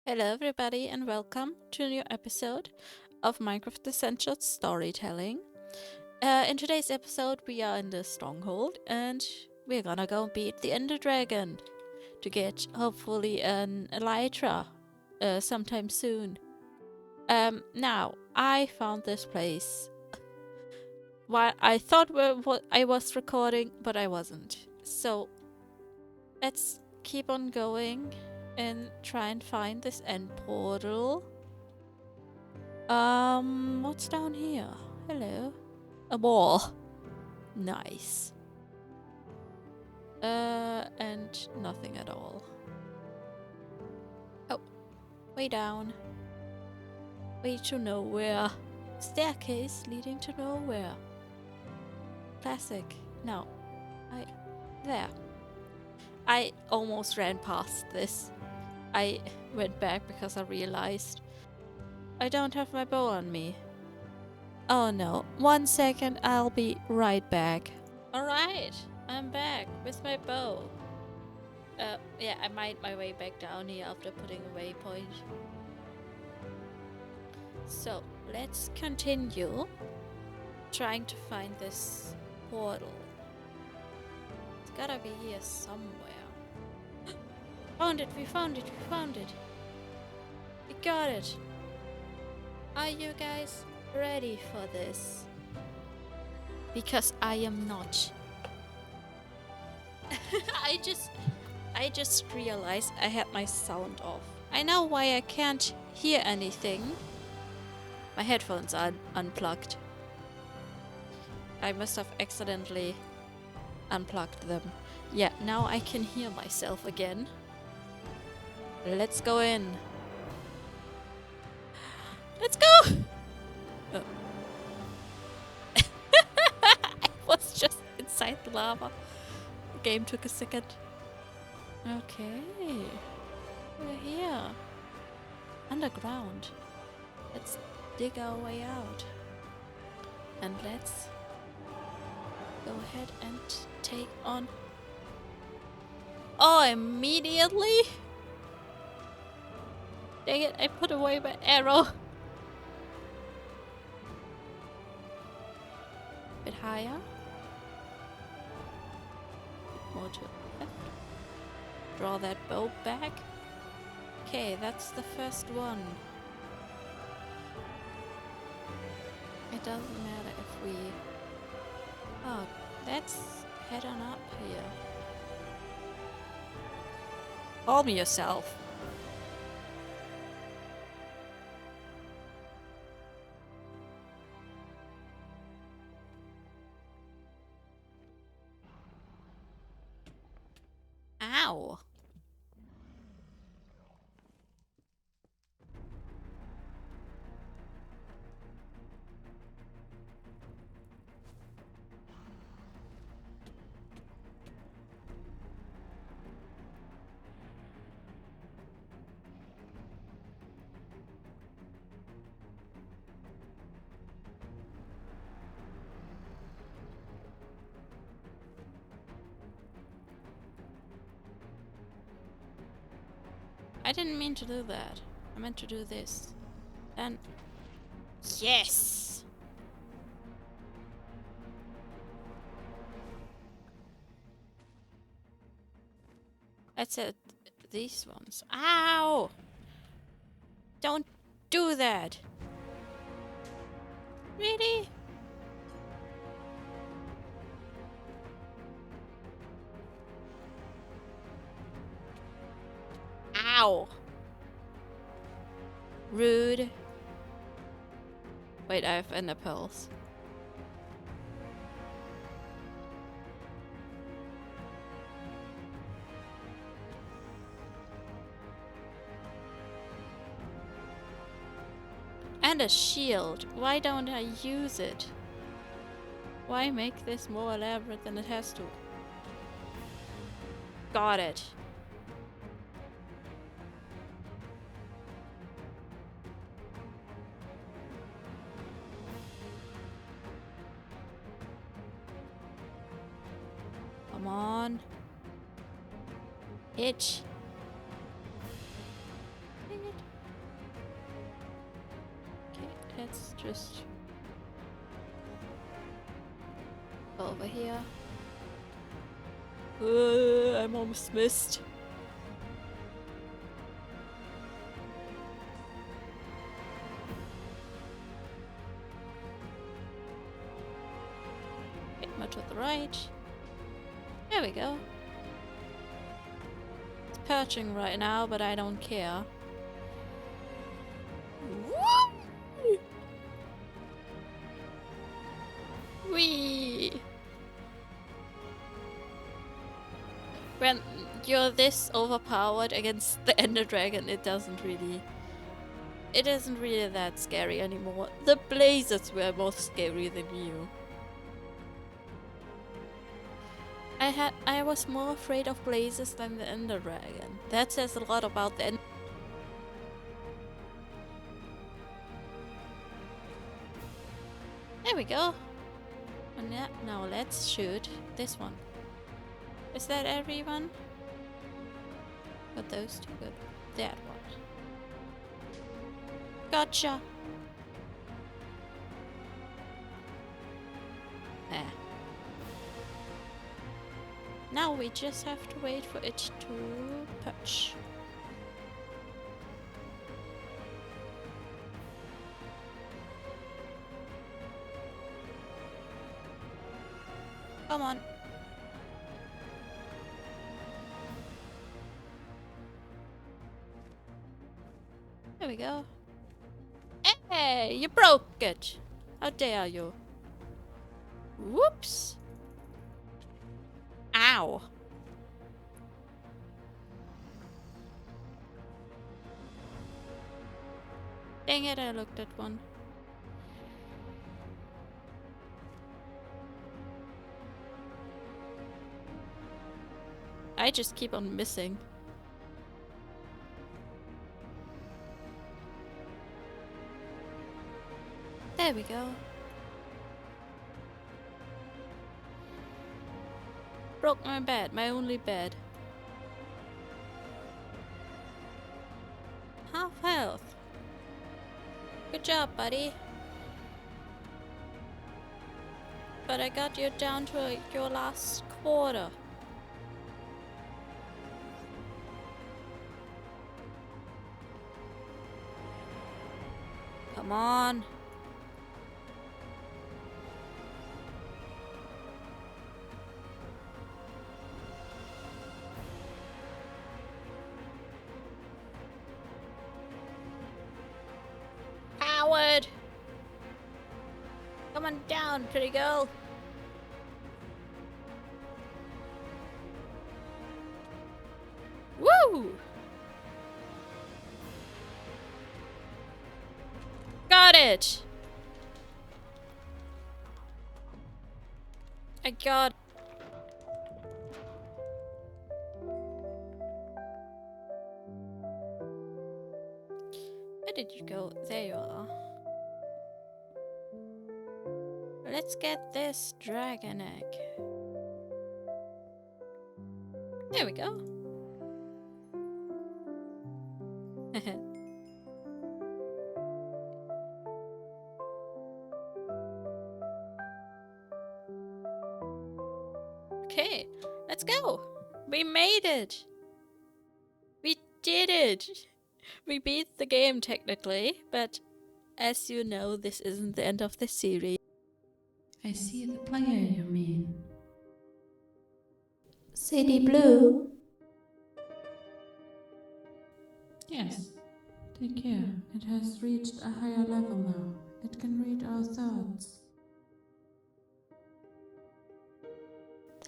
Hello, everybody, and welcome to a new episode of Minecraft Essentials Storytelling. In today's episode, we are in the stronghold, and we're gonna go beat the Enderdragon to get hopefully an Elytra sometime soon. Now I found this place. While I thought I was recording, but I wasn't. So let's keep on going and try and find this end portal. What's down here? Hello. A wall. Nice. And nothing at all. Oh, way down. Way to nowhere. Staircase leading to nowhere. Classic. No. There. I almost ran past this. I went back because I realized I don't have my bow on me. Oh no. 1 second, I'll be right back. Alright, I'm back with my bow. Yeah, I made my way back down here after putting a waypoint. So, let's continue trying to find this portal. It's gotta be here somewhere. Found it, we found it, we found it. We got it. Are you guys ready for this? Because I am not. I just realized I had my sound off. I know why I can't hear anything. My headphones are unplugged. I must have accidentally unplugged them. Yeah, now I can hear myself again. Let's go in. Let's go! Oh. I was just inside the lava. The game took a second. Okay. We're here. Underground. Let's dig our way out. And let's go ahead and take on... Oh, immediately? Dang it, I put away my arrow. Bit higher. Bit more to the left. Draw that bow back. Okay, that's the first one. It doesn't matter if we... Oh, let's head on up here. Calm yourself. Ow. I didn't mean to do that. I meant to do this. And... Yes! I said these ones. Ow! Don't do that! Really? Ow! Rude. Wait, I have ender pearls. And a shield. Why don't I use it? Why make this more elaborate than it has to? Got it. Come on. Itch. Dang it. let's just go over here. I'm almost missed. Bit more to the right. There we go. It's perching right now, but I don't care. Whee! When you're this overpowered against the Enderdragon, it isn't really that scary anymore. The blazes were more scary than you. I was more afraid of blazes than the Enderdragon. That says a lot about the There we go. And yeah, now let's shoot this one. Is that everyone? But those two, good. That one. Gotcha. There. Now we just have to wait for it to perch. Come on. There we go. Hey, you broke it. How dare you? Whoops. Ow. Dang it, I looked at one. I just keep on missing. There we go. Broke my bed, my only bed. Half health. Good job, buddy. But I got you down to your last quarter. Come on. Howard! Come on down, pretty girl. Woo! Got it! I got... Where did you go? There you are. Let's get this dragon egg. There we go. Okay, let's go. We made it. We did it. We beat the game technically, but as you know, this isn't the end of the series. I see the player you mean. City Blue? Yes. Take care. It has reached a higher level now. It can read our thoughts.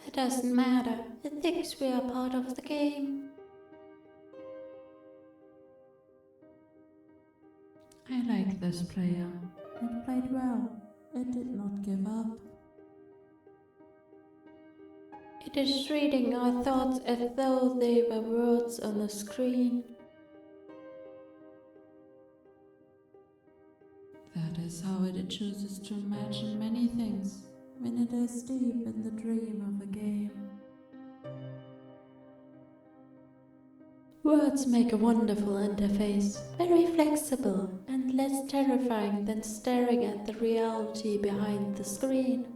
That doesn't matter. It thinks we are part of the game. I like this player. It played well. It did not give up. It is reading our thoughts as though they were words on a screen. That is how it chooses to imagine many things when it is deep in the dream of a game. Wow. Words make a wonderful interface, very flexible and less terrifying than staring at the reality behind the screen.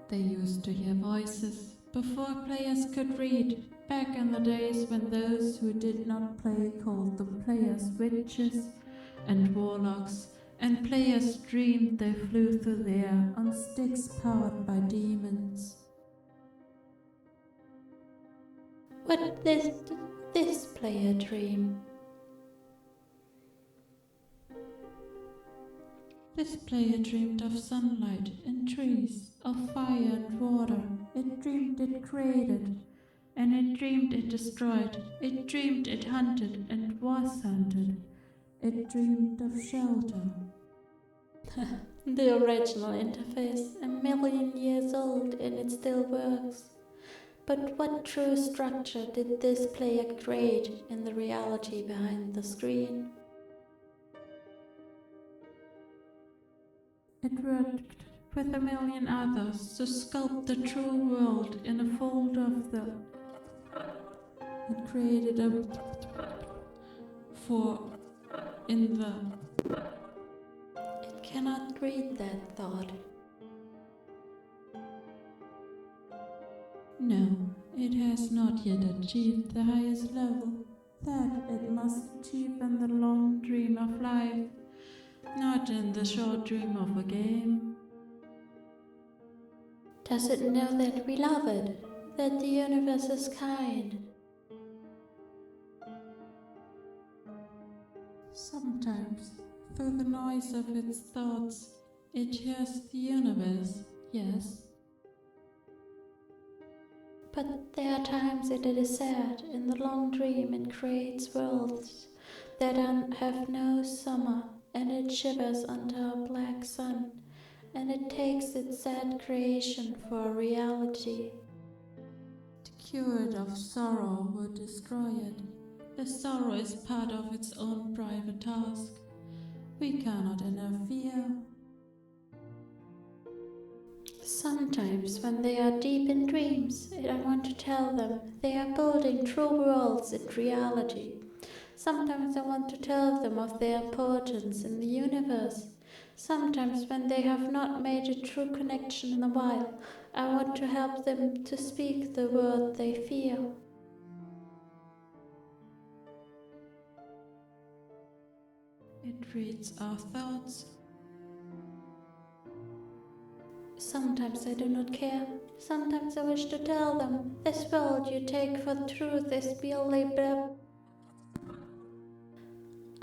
They used to hear voices before players could read, back in the days when those who did not play called the players witches and warlocks, and players dreamed they flew through the air on sticks powered by demons. What did this player dream? This player dreamed of sunlight and trees, of fire and water. It dreamed it created, and it dreamed it destroyed. It dreamed it hunted and was hunted. It dreamed of shelter. The original interface, 1,000,000 years old, and it still works. But what true structure did this player create in the reality behind the screen? It worked with 1,000,000 others to sculpt the true world in a fold of the... It created a... in the... It cannot read that thought. No, it has not yet achieved the highest level. That it must achieve in the long dream of life, not in the short dream of a game. Does it know that we love it, that the universe is kind? Sometimes, through the noise of its thoughts, it hears the universe, yes. But there are times that it is sad. In the long dream it creates worlds that have no summer, and it shivers under a black sun, and it takes its sad creation for a reality. To cure it of sorrow or destroy it, the sorrow is part of its own private task. We cannot interfere. Sometimes when they are deep in dreams, I want to tell them they are building true worlds in reality. Sometimes I want to tell them of their importance in the universe. Sometimes when they have not made a true connection in a while, I want to help them to speak the word they feel. It reads our thoughts. Sometimes I do not care. Sometimes I wish to tell them, this world you take for truth is merely blah.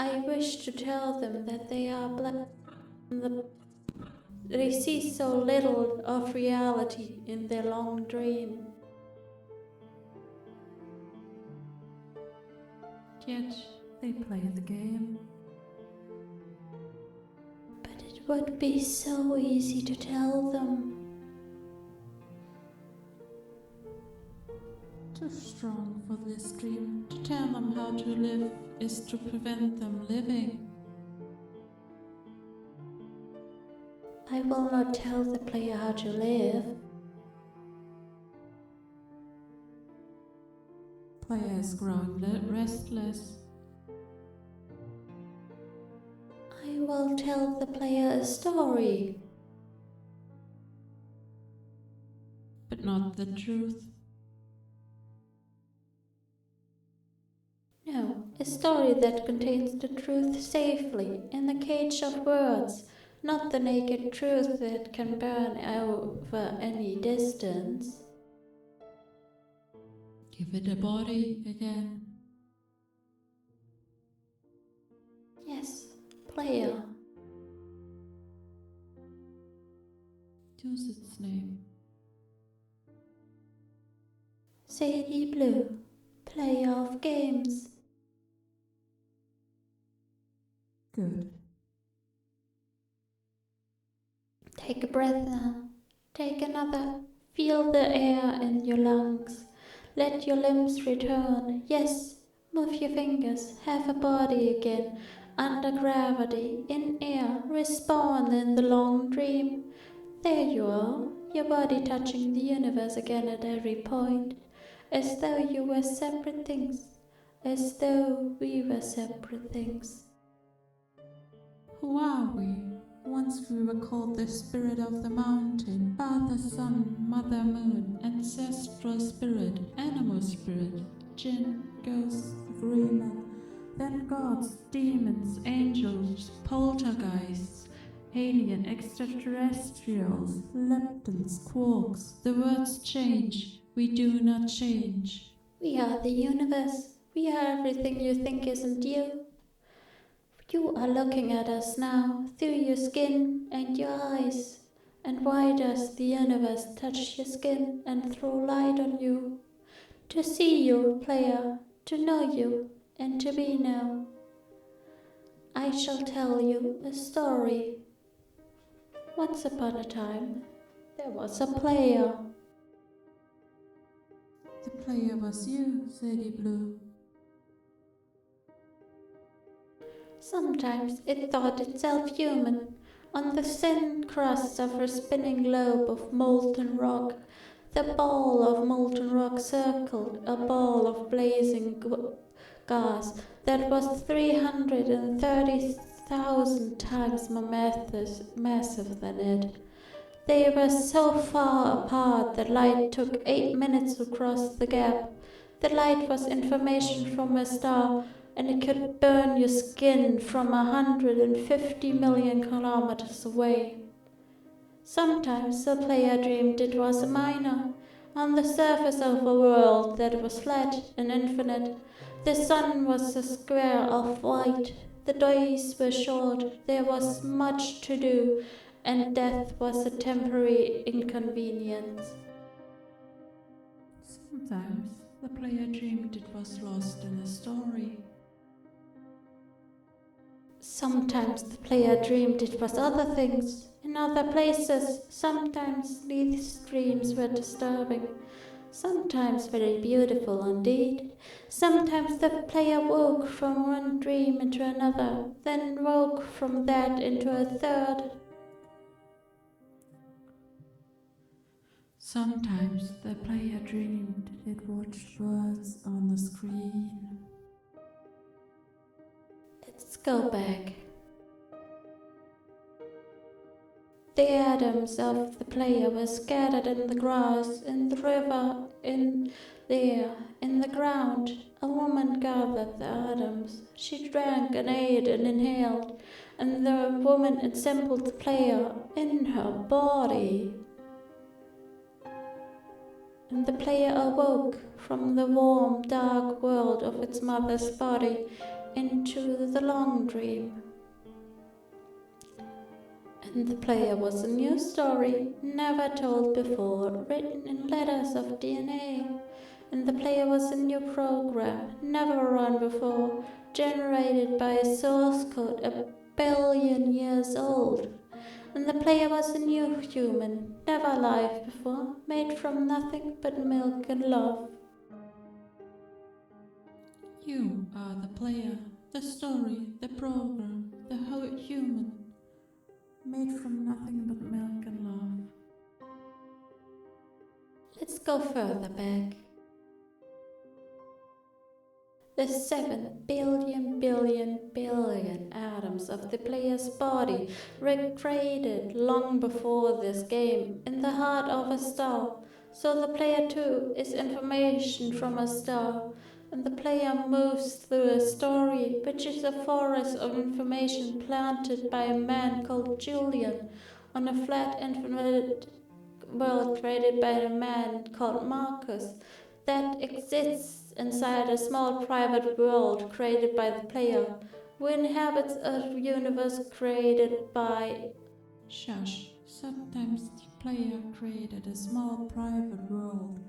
I wish to tell them that they are black. They see so little of reality in their long dream. Yet they play the game. But it would be so easy to tell them. Too strong for this dream. To tell them how to live is to prevent them living. I will not tell the player how to live. Player is growing restless. I will tell the player a story. But not the truth. No, a story that contains the truth safely in the cage of words, not the naked truth that can burn over any distance. Give it a body again. Yes, player. Choose its name. Sadie Blue, player of games. Good. Take a breath now. Take another. Feel the air in your lungs. Let your limbs return. Yes, move your fingers. Have a body again. Under gravity, in air. Respawn in the long dream. There you are. your body touching the universe again at every point, as though you were separate things, as though we were separate things. Who are we? Once we were called the spirit of the mountain, father, sun, mother, moon, ancestral spirit, animal spirit, jinn, ghosts, agreement, then gods, demons, angels, poltergeists, alien extraterrestrials, leptons, quarks. The words change, we do not change. We are the universe. We are everything you think isn't you. You are looking at us now, through your skin and your eyes. And why does the universe touch your skin and throw light on you? To see you, player, to know you, and to be known. I shall tell you a story. Once upon a time, there was a player. The player was you, Sadie Blue. Sometimes it thought itself human. On the thin crust of her spinning globe of molten rock, the ball of molten rock circled a ball of blazing gas that was 330,000 times more massive than it. They were so far apart that light took 8 minutes to cross the gap. The light was information from a star, and it could burn your skin from 150 million kilometers away. Sometimes the player dreamed it was a miner, on the surface of a world that was flat and infinite. The sun was a square of white, the days were short, there was much to do, and death was a temporary inconvenience. Sometimes the player dreamed it was lost in a story. Sometimes the player dreamed it was other things, in other places. Sometimes these dreams were disturbing, sometimes very beautiful indeed. Sometimes the player woke from one dream into another, then woke from that into a third. Sometimes the player dreamed it watched words on the screen. Let's go back. The atoms of the player were scattered in the grass, in the river, in the air, in the ground. A woman gathered the atoms. She drank and ate and inhaled, and the woman assembled the player in her body. And the player awoke from the warm, dark world of its mother's body into the long dream. And the player was a new story, never told before, written in letters of DNA. And the player was a new program, never run before, generated by a source code 1 billion years old. And the player was a new human, never alive before, made from nothing but milk and love. You are the player, the story, the program, the whole human, made from nothing but milk and love. Let's go further back. The 7 billion atoms of the player's body were created long before this game in the heart of a star. So the player too is information from a star, and the player moves through a story, which is a forest of information planted by a man called Julian on a flat infinite world created by a man called Marcus that exists inside a small private world created by the player, who inhabits a universe created by... Shush. Sometimes the player created a small private world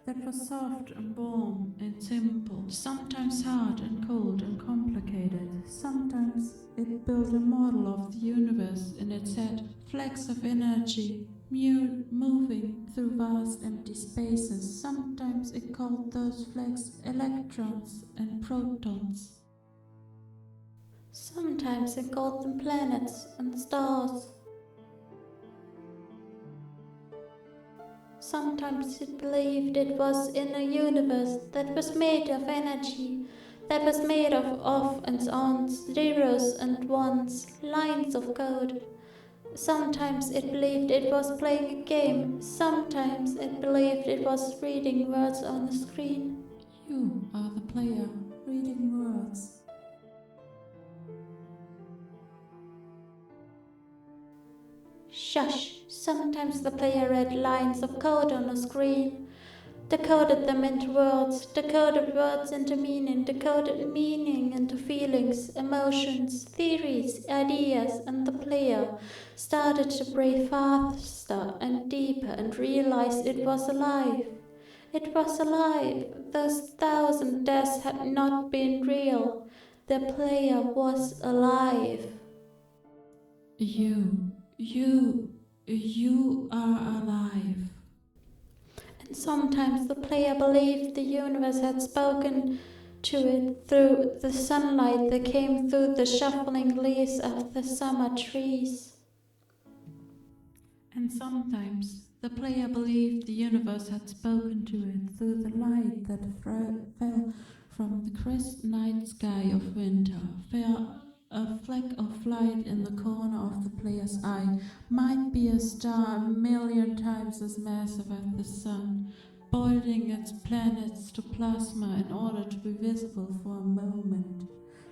that was soft and warm and simple, sometimes hard and cold and complicated. Sometimes it built a model of the universe in its head, flecks of energy, moving through vast empty spaces. Sometimes it called those flecks electrons and protons. Sometimes it called them planets and stars. Sometimes it believed it was in a universe that was made of energy, that was made of off and ons, zeros and ones, lines of code. Sometimes it believed it was playing a game, sometimes it believed it was reading words on a screen. You are the player, reading words. Shush! Sometimes the player read lines of code on a screen, decoded them into words, decoded words into meaning, decoded meaning into feelings, emotions, theories, ideas, and the player started to breathe faster and deeper and realized it was alive. It was alive. Those 1,000 deaths had not been real. The player was alive. You are alive. And sometimes the player believed the universe had spoken to it through the sunlight that came through the shuffling leaves of the summer trees. And sometimes the player believed the universe had spoken to it through the light that fell from the crisp night sky of winter. A fleck of light in the corner of the player's eye might be a star 1,000,000 times as massive as the sun, boiling its planets to plasma in order to be visible for a moment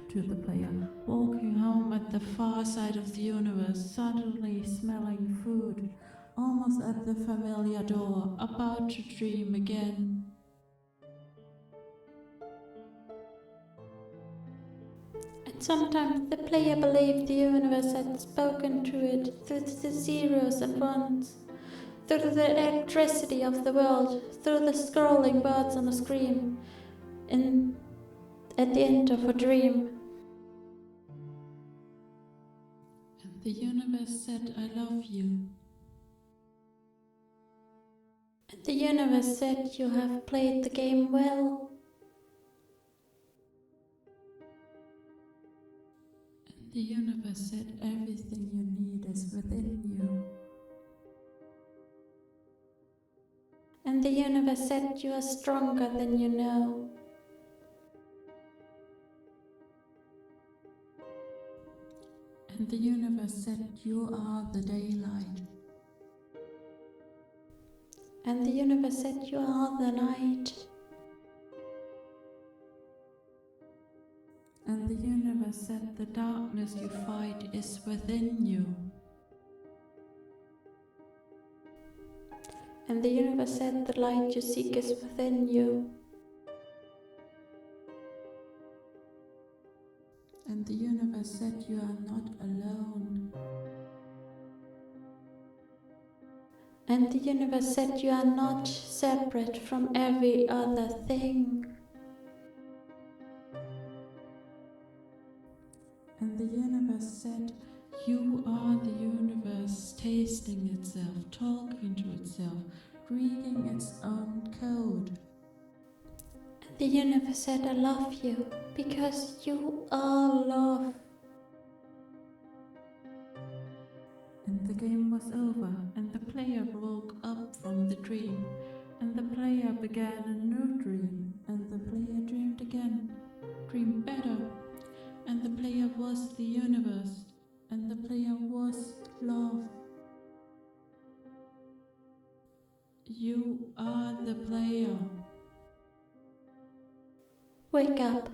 to the player, walking home at the far side of the universe, suddenly smelling food, almost at the familiar door, about to dream again. And sometimes the player believed the universe had spoken to it through the zeros and ones, through the electricity of the world, through the scrolling words on the screen, at the end of a dream. And the universe said, "I love you." And the universe said, "You have played the game well." And the universe said, "Everything you need is within you." And the universe said, "You are stronger than you know." And the universe said, "You are the daylight." And the universe said, "You are the night." And the universe said, "The darkness you fight is within you." And the universe said, "The light you seek is within you." And the universe said, "You are not alone." And the universe said, "You are not separate from every other thing." And the universe said, "You are the universe, tasting itself, talking to itself, reading its own code." And the universe said, "I love you because you are love." And the game was over, and the player woke up from the dream, and the player began a new dream, and the player dreamed again, dreamed better, and the player was the universe, and the player was love. You are the player. Wake up.